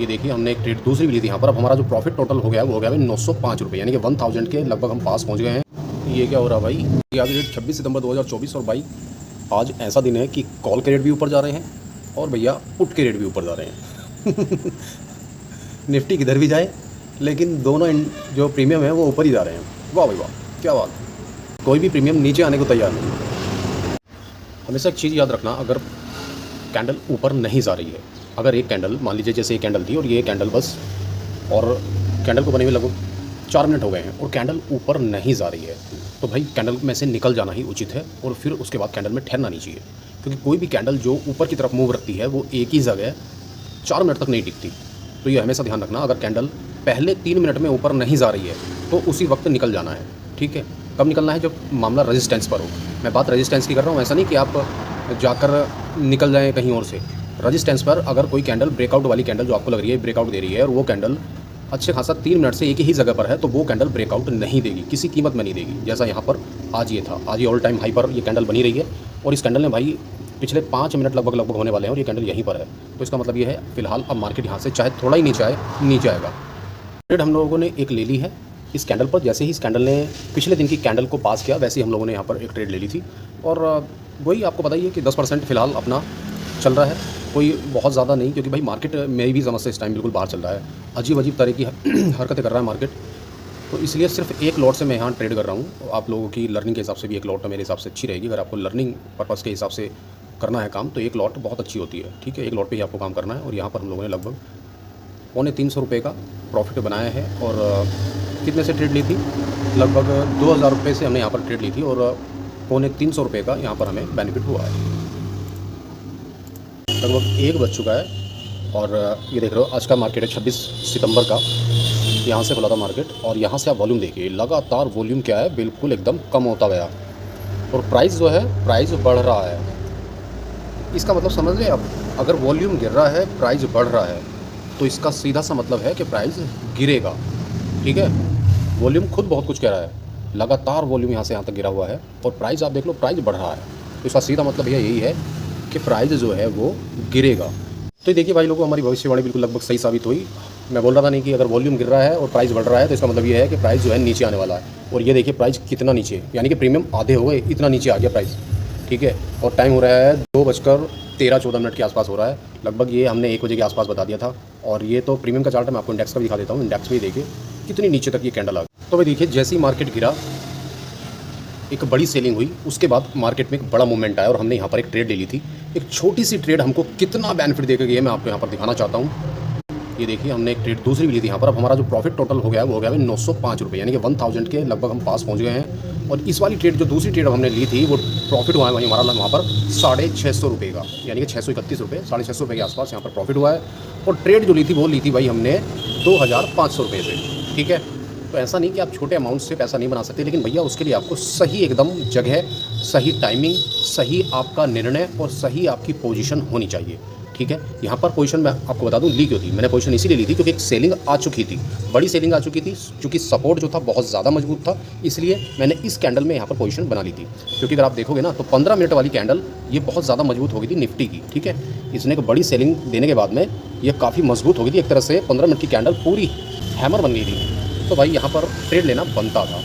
ये देखिए हमने एक ट्रेड दूसरी भी ली थी यहाँ पर। अब हमारा जो प्रॉफिट टोटल हो गया वो हो गया भाई 905 रुपये, यानी कि 1000 के लगभग हम पास पहुँच गए हैं। ये क्या हो रहा है भाई, ये आज डेट 26 सितंबर 2024 और भाई आज ऐसा दिन है कि कॉल के रेट भी ऊपर जा रहे हैं और भैया पुट के रेट भी ऊपर जा रहे हैं। निफ्टी किधर भी जाए लेकिन दोनों जो प्रीमियम है वो ऊपर ही जा रहे हैं। वाह भाई वाह, क्या बात, कोई भी प्रीमियम नीचे आने को तैयार नहीं। हमेशा एक चीज़ याद रखना, अगर कैंडल ऊपर नहीं जा रही है, अगर एक कैंडल मान लीजिए जैसे एक कैंडल थी और ये कैंडल बस, और कैंडल को बने हुए लगभग 4 मिनट हो गए हैं और कैंडल ऊपर नहीं जा रही है, तो भाई कैंडल में से निकल जाना ही उचित है और फिर उसके बाद कैंडल में ठहरना नहीं चाहिए। क्योंकि कोई भी कैंडल जो ऊपर की तरफ मूव रखती है वो एक ही जगह 4 मिनट तक नहीं टिकती। तो ये हमेशा ध्यान रखना, अगर कैंडल पहले 3 मिनट में ऊपर नहीं जा रही है तो उसी वक्त निकल जाना है। ठीक है, कब निकलना है, जब मामला रेजिस्टेंस पर हो। मैं बात रेजिस्टेंस की कर रहा हूँ, ऐसा नहीं कि आप जाकर निकल जाएँ कहीं और से। रेजिस्टेंस पर अगर कोई कैंडल ब्रेकआउट वाली कैंडल जो आपको लग रही है ब्रेकआउट दे रही है और वो कैंडल अच्छे खासा 3 मिनट से एक ही जगह पर है, तो वो कैंडल ब्रेकआउट नहीं देगी, किसी कीमत में नहीं देगी। जैसा यहाँ पर आज ये था, आज ये ऑल टाइम हाई पर ये कैंडल बनी रही है और इस कैंडल ने भाई पिछले 5 मिनट लगभग होने वाले हैं और ये कैंडल यहीं पर है। तो इसका मतलब ये है फिलहाल अब मार्केट यहाँ से चाहे थोड़ा ही नीचे आए, नीचे आएगा। ट्रेड हम लोगों ने एक ले ली है इस कैंडल पर। जैसे ही इस कैंडल ने पिछले दिन की कैंडल को पास किया वैसे ही हम लोगों ने यहाँ पर एक ट्रेड ले ली थी और वही आपको बताइए कि 10% फिलहाल अपना चल रहा है, कोई बहुत ज़्यादा नहीं। क्योंकि भाई मार्केट मेरी भी समझ से इस टाइम बिल्कुल बाहर चल रहा है, अजीब अजीब तरह की हरकतें कर रहा है मार्केट। तो इसलिए सिर्फ एक लॉट से मैं यहाँ ट्रेड कर रहा हूँ। आप लोगों की लर्निंग के हिसाब से भी एक लॉट मेरे हिसाब से अच्छी रहेगी। अगर आपको लर्निंग पर्पज़ के हिसाब से करना है काम तो एक लॉट बहुत अच्छी होती है। ठीक है, एक लॉट पे ही आपको काम करना है। और यहाँ पर हम लोगों ने लगभग 350 रुपये का प्रॉफिट बनाया है। और कितने से ट्रेड ली थी, लगभग 2000 रुपये से हमने यहाँ पर ट्रेड ली थी और 350 रुपये का यहाँ पर हमें बेनिफिट हुआ है। लगभग 1 बज चुका है और ये देख रहे हो आज का मार्केट है 26 सितंबर का। यहाँ से खुला था मार्केट और यहाँ से आप वॉल्यूम देखिए, लगातार वॉल्यूम क्या है, बिल्कुल एकदम कम होता गया और प्राइस जो है प्राइस बढ़ रहा है। इसका मतलब समझ रहे आप, अगर वॉल्यूम गिर रहा है प्राइस बढ़ रहा है तो इसका सीधा सा मतलब है कि प्राइस गिरेगा। ठीक है, वॉल्यूम खुद बहुत कुछ कह रहा है, लगातार वॉल्यूम यहाँ से यहाँ तक गिरा हुआ है और प्राइस आप देख लो प्राइस बढ़ रहा है, तो इसका सीधा मतलब यही है कि प्राइस जो है वो गिरेगा। तो देखिए भाई लोगों, हमारी भविष्यवाणी बिल्कुल लगभग सही साबित हुई। मैं बोल रहा था नहीं कि अगर वॉल्यूम गिर रहा है और प्राइस बढ़ रहा है तो इसका मतलब ये है कि प्राइस जो है नीचे आने वाला है। और ये देखिए प्राइस कितना नीचे, यानी कि प्रीमियम आधे हो गए, इतना नीचे आ गया प्राइस। ठीक है, और टाइम हो रहा है 2:13-14 के आसपास हो रहा है लगभग। ये हमने 1 बजे के आसपास बता दिया था। और ये तो प्रीमियम का चार्ट है, मैं आपको इंडेक्स का भी दिखा देता हूँ। इंडेक्स में देखिए कितनी नीचे तक ये कैंडल आ गई। तो भाई देखिए जैसे ही मार्केट गिरा एक बड़ी सेलिंग हुई, उसके बाद मार्केट में एक बड़ा मूवमेंट आया और हमने यहाँ पर एक ट्रेड ले ली थी। एक छोटी सी ट्रेड हमको कितना बेनिफिट देकर गई है मैं आपको यहाँ पर दिखाना चाहता हूँ। ये देखिए हमने एक ट्रेड दूसरी भी ली थी यहाँ पर। अब हमारा जो प्रॉफिट टोटल हो गया वो हो गया 905 रुपये, यानी कि 1000 के लगभग हम पास पहुँच गए हैं। और इस वाली ट्रेड जो दूसरी ट्रेड हमने ली थी वो प्रॉफिट हुआ है वहीं हमारा वहाँ पर 650 रुपये का, यानी कि 631 रुपये, 650 रुपये के आसपास यहाँ पर प्रॉफिट हुआ है। और ट्रेड जो ली थी वो ली थी भाई हमने 2500 रुपये से। ठीक है, तो ऐसा नहीं कि आप छोटे अमाउंट से पैसा नहीं बना सकते, लेकिन भैया उसके लिए आपको सही एकदम जगह, सही टाइमिंग, सही आपका निर्णय और सही आपकी पोजीशन होनी चाहिए। ठीक है, यहाँ पर पोजीशन मैं आपको बता दूँ ली क्यों थी। मैंने पोजीशन इसीलिए ली थी क्योंकि एक सेलिंग आ चुकी थी, बड़ी सेलिंग आ चुकी थी, क्योंकि सपोर्ट जो था बहुत ज़्यादा मजबूत था, इसलिए मैंने इस कैंडल में यहाँ पर पोजीशन बना ली थी। क्योंकि अगर आप देखोगे ना तो 15 मिनट वाली कैंडल ये बहुत ज़्यादा मजबूत हो गई थी निफ्टी की। ठीक है, इसने एक बड़ी सेलिंग देने के बाद में ये काफ़ी मजबूत हो गई थी, एक तरह से 15 मिनट की कैंडल पूरी हैमर बन गई थी। तो भाई यहाँ पर ट्रेड लेना बनता था।